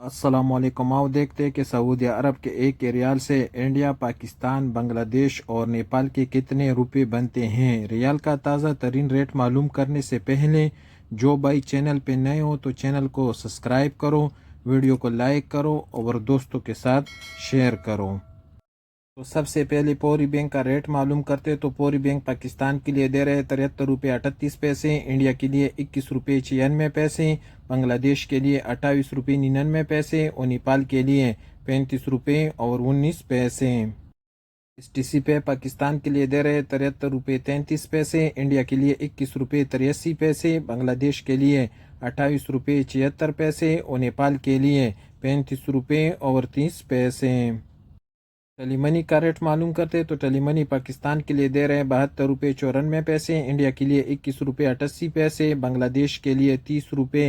السلام علیکم۔ آؤ دیکھتے ہیں کہ سعودی عرب کے ایک ریال سے انڈیا، پاکستان، بنگلہ دیش اور نیپال کے کتنے روپے بنتے ہیں۔ ریال کا تازہ ترین ریٹ معلوم کرنے سے پہلے جو بھائی چینل پہ نئے ہو تو چینل کو سبسکرائب کرو، ویڈیو کو لائک کرو اور دوستوں کے ساتھ شیئر کرو۔ تو سب سے پہلے پوری بینک کا ریٹ معلوم کرتے تو پوری بینک پاکستان کے لیے دے رہے 73 روپے 38 پیسے، انڈیا کے لیے 21 روپے 96 پیسے، بنگلہ دیش کے لیے 28 روپے 99 پیسے اور نیپال کے لیے 35 روپے اور 19 پیسے۔ ایس ٹی سی پہ پاکستان کے لیے دے رہے 73 روپے 33 پیسے، انڈیا کے لیے 21 روپے 83 پیسے، بنگلہ دیش کے لیے 28 روپے 76 پیسے اور نیپال کے لیے 35 روپے اور 30 پیسے۔ ٹیلی منی کا ریٹ معلوم کرتے تو ٹیلی منی پاکستان کے لیے دے رہے 72 روپے 94 پیسے، انڈیا کے لیے 21 روپے 88 پیسے، بنگلہ دیش کے لیے 30 روپے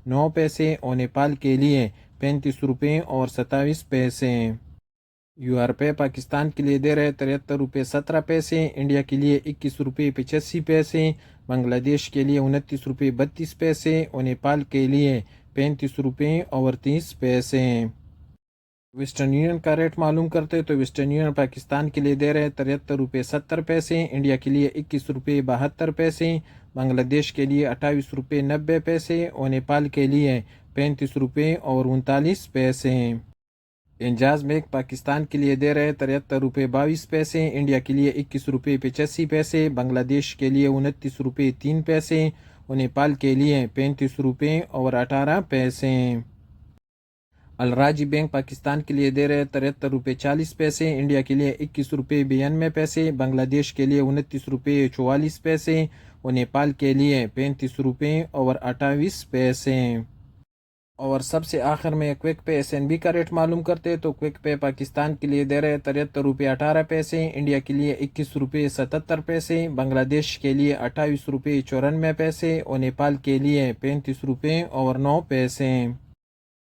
9 پیسے اور نیپال کے لیے 35 روپے اور 27 پیسے۔ یو آر پہ پاکستان کے لیے دے رہے 73 روپے 17 پیسے، انڈیا کے لیے 21 روپے 85 پیسے، بنگلہ دیش کے لیے 29 روپے 32 پیسے اور نیپال کے لیے 35 روپے اور 30 پیسے۔ ویسٹرن یونین کا ریٹ معلوم کرتے تو ویسٹرن یونین پاکستان کے لیے دے رہے 73 روپے 70 پیسے، انڈیا کے لیے 21 روپے 72 پیسے، بنگلہ دیش کے لیے 28 روپے 90 پیسے اور نیپال کے لیے 35 روپے اور 39 پیسے۔ انجاز بینک پاکستان کے لیے دے رہے 73 روپے 22 پیسے، انڈیا کے لیے 21 روپے 85 پیسے، بنگلہ دیش کے لیے 29 روپے 3 پیسے اور نیپال کے لیے 35 روپے اور 18 پیسے۔ الراجی بینک پاکستان کے لیے دے رہے 73 روپے 40 پیسے، انڈیا کے لیے 21 روپے 92 پیسے، بنگلہ دیش کے لیے 29 روپے 44 پیسے اور نیپال کے لیے 35 روپے اور 28 پیسے۔ اور سب سے آخر میں quick pay S N B کا ریٹ معلوم کرتے تو کوئک پے پاکستان کے لیے دے رہے 73 روپے 18 پیسے، انڈیا کے لیے 21 روپے 77 پیسے، بنگلہ دیش کے لیے 28 روپے 94 پیسے اور نیپال کے لیے 35 روپے اور 9 پیسے۔